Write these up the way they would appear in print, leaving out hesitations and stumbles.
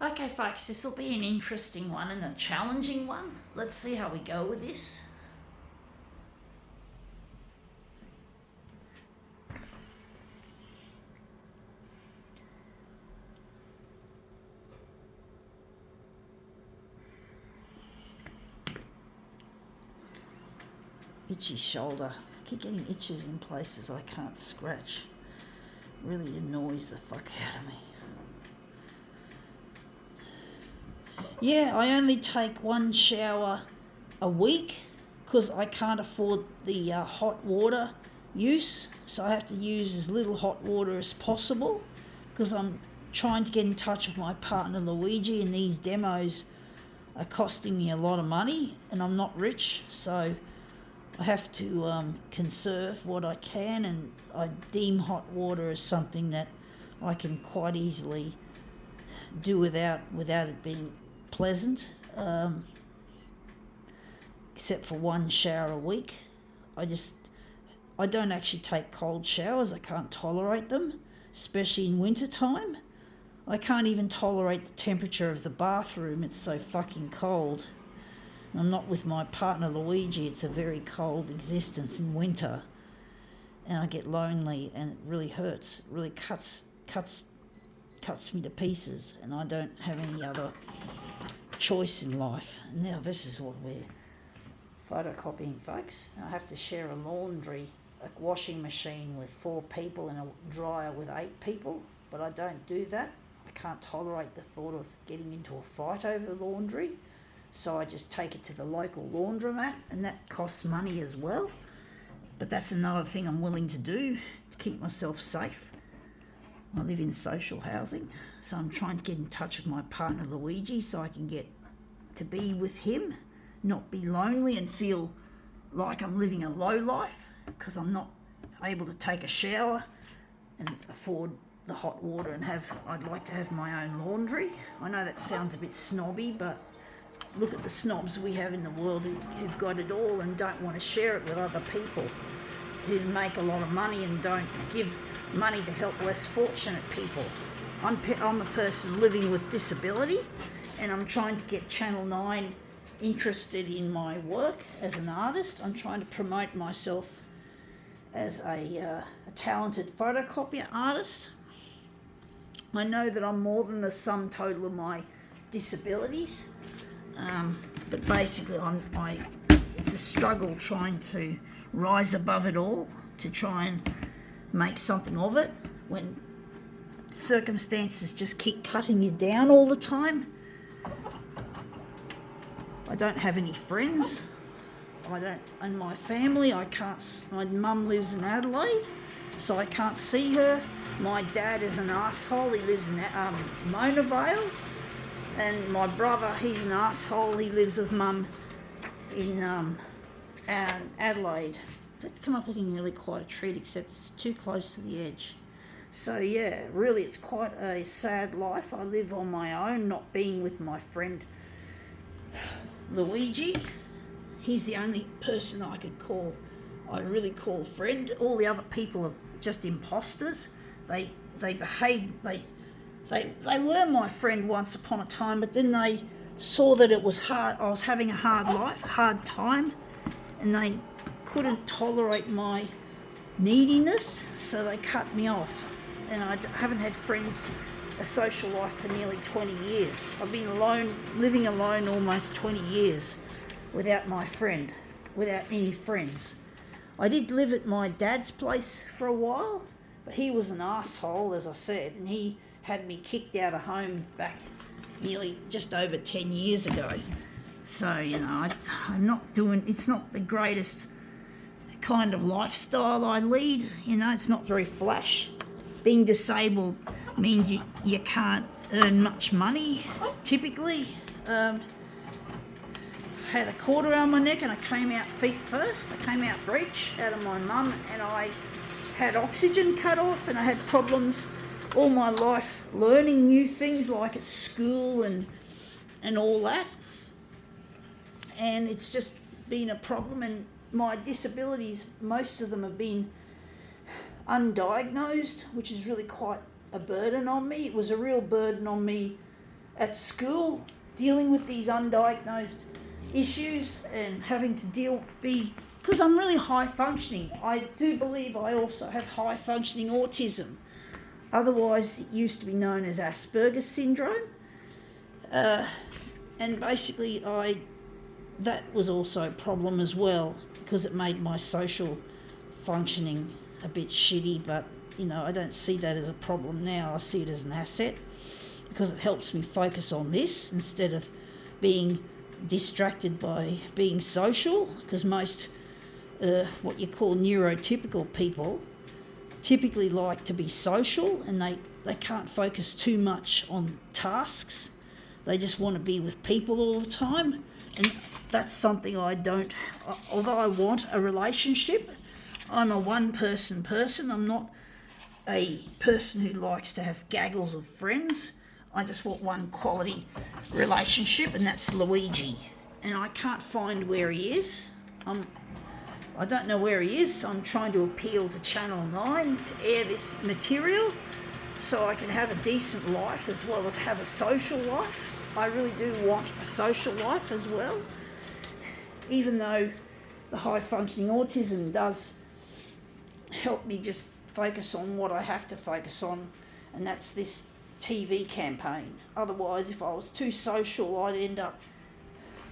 Okay, folks, this will be an interesting one and a challenging one. Let's see how we go with this. Itchy shoulder. Keep getting itches in places I can't scratch. Really annoys the fuck out of me. Yeah, I only take one shower a week because I can't afford the hot water use, so I have to use as little hot water as possible because I'm trying to get in touch with my partner Luigi, and these demos are costing me a lot of money and I'm not rich, so I have to conserve what I can, and I deem hot water as something that I can quite easily do without it being pleasant, except for one shower a week. I don't actually take cold showers. I can't tolerate them, especially in winter time. I can't even tolerate the temperature of the bathroom. It's so fucking cold. I'm not with my partner Luigi. It's a very cold existence in winter, and I get lonely, and it really hurts. It really cuts me to pieces, and I don't have any other choice in life. Now this is what we're photocopying, folks. I have to share a washing machine with 4 people and a dryer with 8 people, but I don't do that. I can't tolerate the thought of getting into a fight over laundry. So I just take it to the local laundromat, and that costs money as well. But that's another thing I'm willing to do to keep myself safe. I live in social housing, so I'm trying to get in touch with my partner Luigi so I can get to be with him, not be lonely and feel like I'm living a low life because I'm not able to take a shower and afford the hot water, and I'd like to have my own laundry. I know that sounds a bit snobby, but look at the snobs we have in the world who've got it all and don't want to share it with other people who make a lot of money and don't give money to help less fortunate people. I'm a person living with disability, and I'm trying to get Channel 9 interested in my work as an artist. I'm trying to promote myself as a talented photocopier artist. I know that I'm more than the sum total of my disabilities. But basically it's a struggle trying to rise above it all, to try and make something of it when circumstances just keep cutting you down all the time. I don't have any friends. And my family, my mum lives in Adelaide, so I can't see her. My dad is an asshole. He lives in Mona Vale. And my brother, he's an asshole. He lives with mum in Adelaide. That's come up looking really quite a treat, except it's too close to the edge. So yeah, really it's quite a sad life I live on my own, not being with my friend Luigi. He's the only person I really call friend. All the other people are just imposters. They were my friend once upon a time, but then they saw that it was hard. I was having a hard time, and they couldn't tolerate my neediness, so they cut me off. And I haven't had friends, a social life for nearly 20 years. I've been living alone almost 20 years without any friends. I did live at my dad's place for a while, but he was an asshole, as I said, and he had me kicked out of home back nearly just over 10 years ago. So, I'm not it's not the greatest kind of lifestyle I lead. It's not very flash. Being disabled means you can't earn much money, typically. Had a cord around my neck and I came out feet first. I came out breech out of my mum, and I had oxygen cut off, and I had problems all my life learning new things like at school and all that. And it's just been a problem, and my disabilities, most of them have been undiagnosed, which is really quite a burden on me. It was a real burden on me at school, dealing with these undiagnosed issues and having to because I'm really high functioning. I do believe I also have high functioning autism. Otherwise, it used to be known as Asperger's syndrome. And basically, that was also a problem as well, because it made my social functioning a bit shitty. But, I don't see that as a problem now. I see it as an asset, because it helps me focus on this instead of being distracted by being social, because most what you call neurotypical people typically like to be social, and they can't focus too much on tasks. They just want to be with people all the time, and that's something I don't. Although I want a relationship, I'm a one-person person. I'm not a person who likes to have gaggles of friends. I just want one quality relationship, and that's Luigi. And I can't find where he is. I don't know where he is. I'm trying to appeal to Channel 9 to air this material so I can have a decent life as well as have a social life. I really do want a social life as well, even though the high functioning autism does help me just focus on what I have to focus on, and that's this TV campaign. Otherwise, if I was too social, I'd end up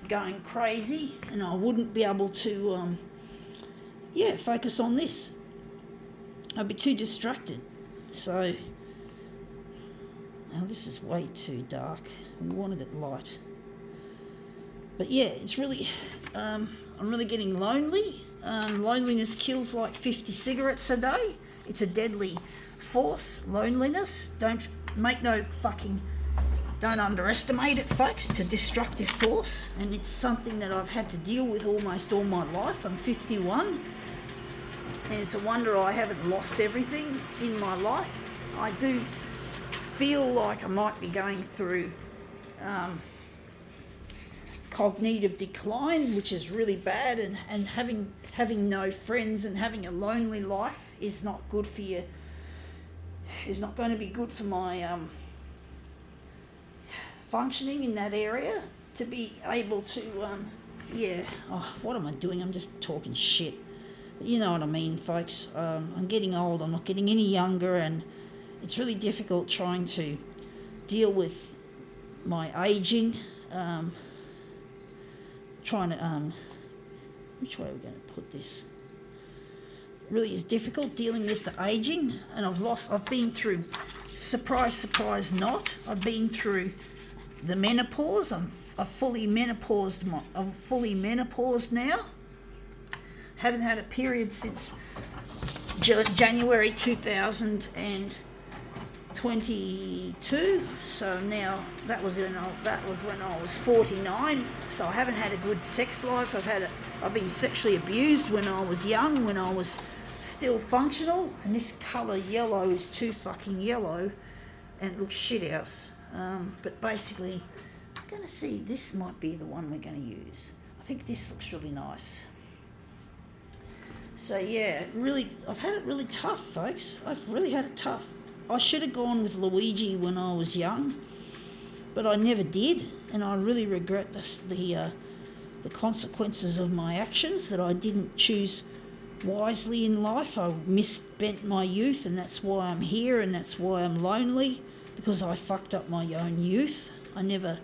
going crazy and I wouldn't be able to focus on this. I'd be too distracted. So now this is way too dark. We wanted it light. But yeah, it's really I'm really getting lonely. Loneliness kills like 50 cigarettes a day. It's a deadly force, loneliness. Don't underestimate it, folks. It's a destructive force, and it's something that I've had to deal with almost all my life. I'm 51, and it's a wonder I haven't lost everything in my life. I do feel like I might be going through cognitive decline, which is really bad, and having no friends and having a lonely life is not good for you. Is not going to be good for my functioning in that area, to be able to what am I doing? I'm just talking shit. You know what I mean, folks. I'm getting old. I'm not getting any younger, and it's really difficult trying to deal with my aging. Which way are we going to put this? Really is difficult dealing with the aging, and I've been through, surprise not, I've been through the menopause. I'm fully menopaused now. Haven't had a period since January 2022. So now that was when I was 49. So I haven't had a good sex life. I've been sexually abused when I was young, when I was still functional, and this colour yellow is too fucking yellow and it looks shit house. But basically, I'm going to see, this might be the one we're going to use. I think this looks really nice. So yeah, I've had it really tough, folks. I've really had it tough. I should have gone with Luigi when I was young, but I never did, and I really regret the consequences of my actions, that I didn't choose wisely in life. I misspent my youth, and that's why I'm here, and that's why I'm lonely, because I fucked up my own youth. I never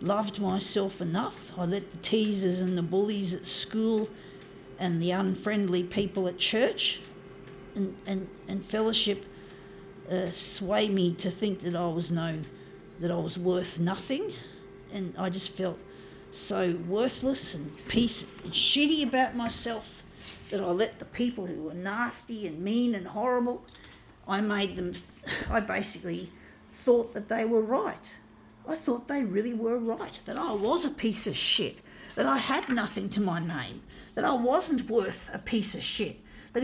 loved myself enough. I let the teasers and the bullies at school and the unfriendly people at church and fellowship sway me to think that I was worth nothing, and I just felt so worthless and shitty about myself that I let the people who were nasty and mean and horrible, I basically thought that they were right. I thought they really were right, that I was a piece of shit, that I had nothing to my name, that I wasn't worth a piece of shit, that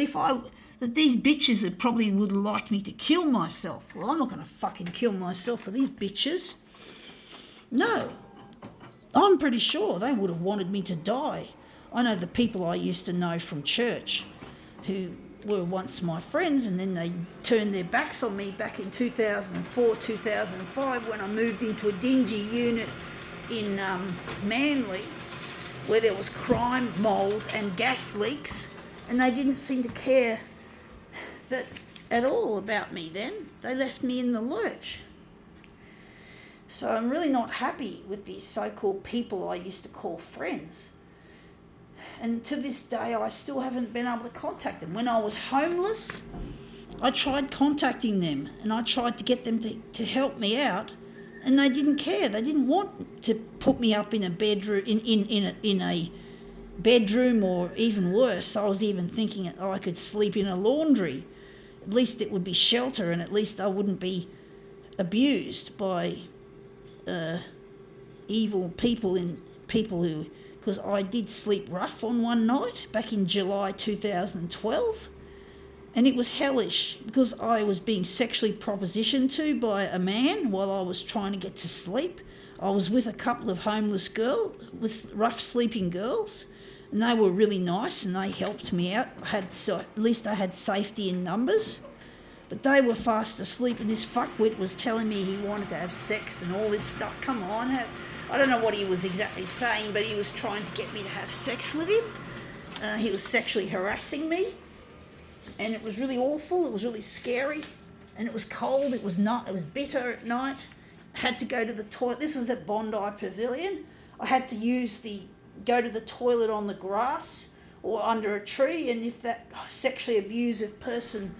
these bitches that probably would like me to kill myself. Well, I'm not going to fucking kill myself for these bitches. No. I'm pretty sure they would have wanted me to die. I know the people I used to know from church who were once my friends, and then they turned their backs on me back in 2004, 2005 when I moved into a dingy unit in Manly where there was crime, mould and gas leaks, and they didn't seem to care that at all about me then. They left me in the lurch. So I'm really not happy with these so-called people I used to call friends. And to this day, I still haven't been able to contact them. When I was homeless, I tried contacting them and I tried to get them to help me out, and they didn't care. They didn't want to put me up in a bedroom, in a bedroom, or even worse. I was even thinking I could sleep in a laundry. At least it would be shelter, and at least I wouldn't be abused by evil people who, because I did sleep rough on one night back in July 2012, and it was hellish because I was being sexually propositioned to by a man while I was trying to get to sleep. I was with a couple of homeless girls, with rough sleeping girls, and they were really nice and they helped me out. At least I had safety in numbers. But they were fast asleep, and this fuckwit was telling me he wanted to have sex and all this stuff. Come on, I don't know what he was exactly saying, but he was trying to get me to have sex with him. He was sexually harassing me, and it was really awful. It was really scary, and it was cold. It was bitter at night. I had to go to the toilet. This was at Bondi Pavilion. I had to go to the toilet on the grass or under a tree, and if that sexually abusive person,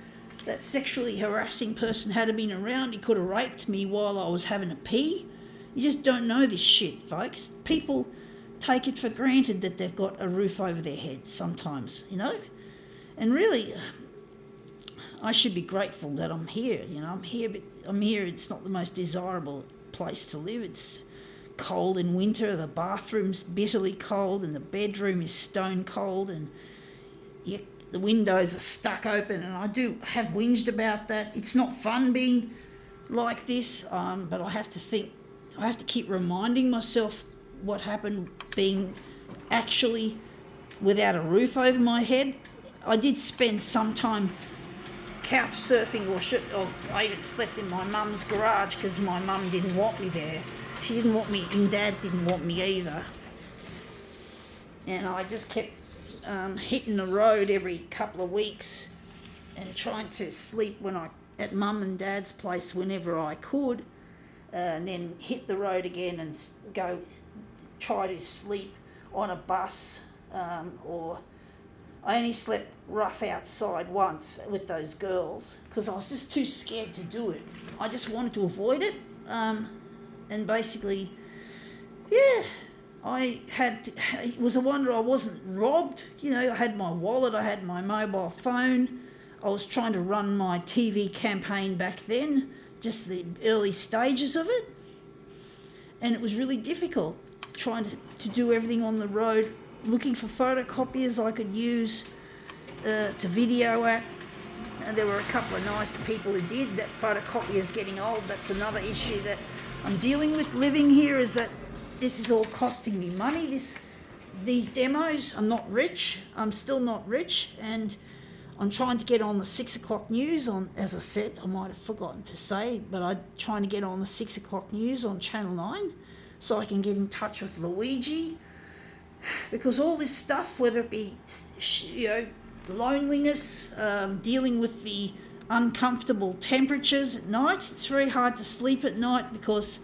that sexually harassing person had been around, he could have raped me while I was having a pee. You just don't know this shit, folks. People take it for granted that they've got a roof over their heads sometimes, you know? And really, I should be grateful that I'm here, you know? I'm here. It's not the most desirable place to live. It's cold in winter. The bathroom's bitterly cold, and the bedroom is stone cold, and the windows are stuck open, and I do have whinged about that. It's not fun being like this, but I have to keep reminding myself what happened being actually without a roof over my head. I did spend some time couch surfing, or I even slept in my mum's garage because my mum didn't want me there. She didn't want me, and Dad didn't want me either. And I just kept hitting the road every couple of weeks and trying to sleep at Mum and Dad's place whenever I could, and then hit the road again and try to sleep on a bus, or I only slept rough outside once with those girls because I was just too scared to do it. I just wanted to avoid it, and basically, yeah, it was a wonder I wasn't robbed. You know, I had my wallet, I had my mobile phone. I was trying to run my TV campaign back then, just the early stages of it. And it was really difficult trying to do everything on the road, looking for photocopiers I could use to video at. And there were a couple of nice people who did. That photocopier's getting old. That's another issue that I'm dealing with living here, is that this is all costing me money, these demos. I'm not rich. I'm still not rich, and I'm trying to get on the 6 o'clock news as I said, I might have forgotten to say, but I'm trying to get on the 6 o'clock news on Channel 9 so I can get in touch with Luigi, because all this stuff, whether it be, you know, loneliness, dealing with the uncomfortable temperatures at night, it's very hard to sleep at night because,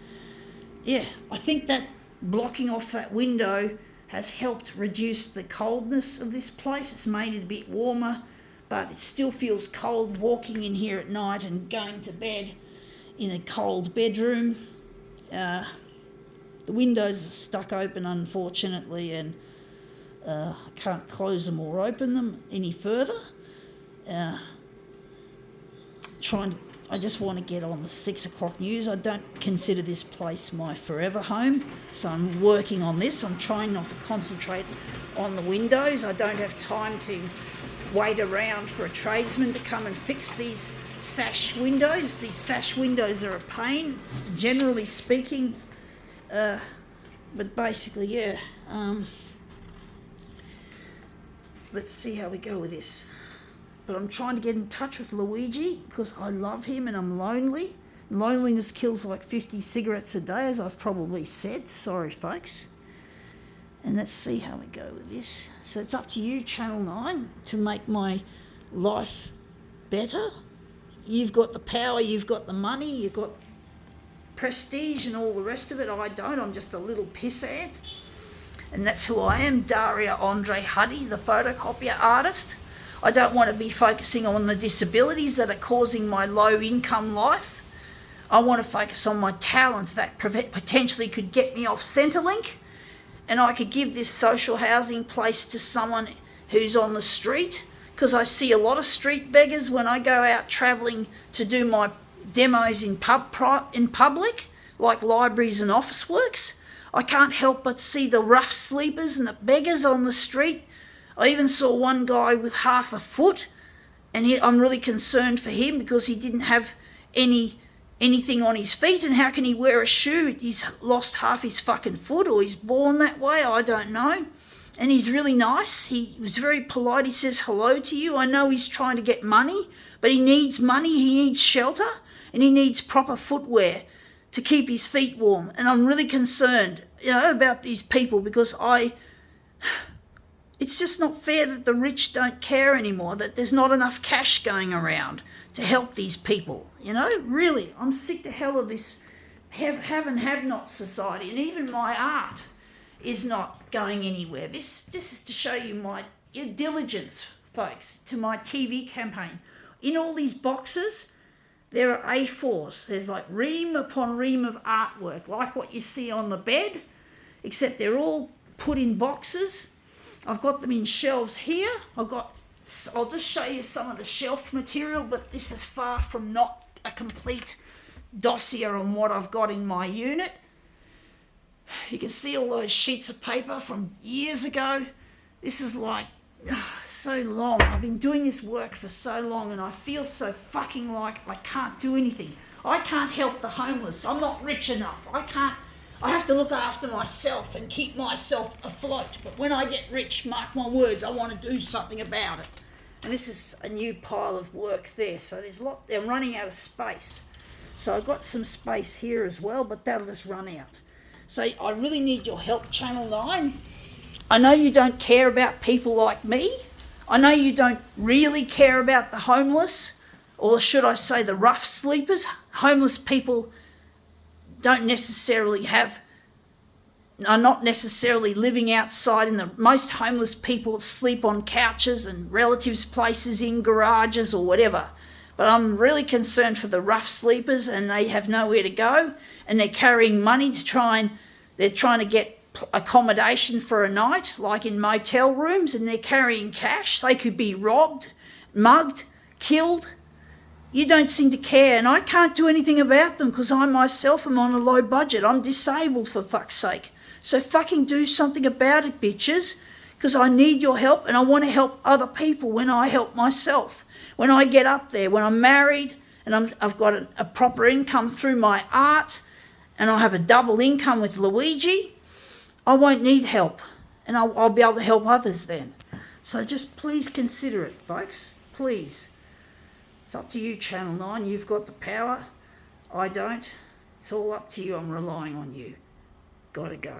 yeah, I think that blocking off that window has helped reduce the coldness of this place. It's made it a bit warmer, but it still feels cold walking in here at night and going to bed in a cold bedroom. The windows are stuck open, unfortunately, and I can't close them or open them any further. I just want to get on the 6 o'clock news. I don't consider this place my forever home, so I'm working on this. I'm trying not to concentrate on the windows. I don't have time to wait around for a tradesman to come and fix these sash windows. These sash windows are a pain, generally speaking. But basically, yeah. Let's see how we go with this. but I'm trying to get in touch with Luigi because I love him and I'm lonely. Loneliness kills like 50 cigarettes a day, as I've probably said. Sorry, folks. And let's see how we go with this. So it's up to you, Channel 9, to make my life better. You've got the power, you've got the money, you've got prestige and all the rest of it. I don't. I'm just a little pissant. And that's who I am, Daria Andre Huddy, the photocopier artist. I don't want to be focusing on the disabilities that are causing my low income life. I want to focus on my talents that potentially could get me off Centrelink, and I could give this social housing place to someone who's on the street, because I see a lot of street beggars when I go out travelling to do my demos in public, like libraries and office works. I can't help but see the rough sleepers and the beggars on the street. I even saw one guy with half a foot, and I'm really concerned for him because he didn't have anything on his feet, and how can he wear a shoe? He's lost half his fucking foot, or he's born that way, I don't know. And he's really nice. He was very polite. He says hello to you. I know he's trying to get money, but he needs money, he needs shelter, and he needs proper footwear to keep his feet warm. And I'm really concerned, about these people, because it's just not fair that the rich don't care anymore, that there's not enough cash going around to help these people. Really, I'm sick to hell of this have and have not society, and even my art is not going anywhere. This is to show you my diligence, folks, to my TV campaign. In all these boxes, there are A4s. There's like ream upon ream of artwork, like what you see on the bed, except they're all put in boxes. I've got them in shelves here. I'll just show you some of the shelf material, but this is far from not a complete dossier on what I've got in my unit. You can see all those sheets of paper from years ago. This is like so long. I've been doing this work for so long, and I feel so fucking like I can't do anything. I can't help the homeless. I'm not rich enough. I have to look after myself and keep myself afloat. But when I get rich, mark my words, I want to do something about it. And this is a new pile of work there. So they're running out of space. So I've got some space here as well, but that'll just run out. So I really need your help, Channel 9. I know you don't care about people like me. I know you don't really care about the homeless, or should I say the rough sleepers. Homeless people are not necessarily living outside. Most homeless people sleep on couches and relatives' places, in garages or whatever. But I'm really concerned for the rough sleepers, and they have nowhere to go, and they're carrying money they're trying to get accommodation for a night, like in motel rooms, and they're carrying cash. They could be robbed, mugged, killed. You don't seem to care, and I can't do anything about them because I myself am on a low budget. I'm disabled, for fuck's sake. So fucking do something about it, bitches, because I need your help, and I want to help other people when I help myself. When I get up there, when I'm married and I've got a proper income through my art, and I have a double income with Luigi, I won't need help, and I'll be able to help others then. So just please consider it, folks. Please. It's up to you, Channel 9. You've got the power. I don't. It's all up to you. I'm relying on you. Gotta go.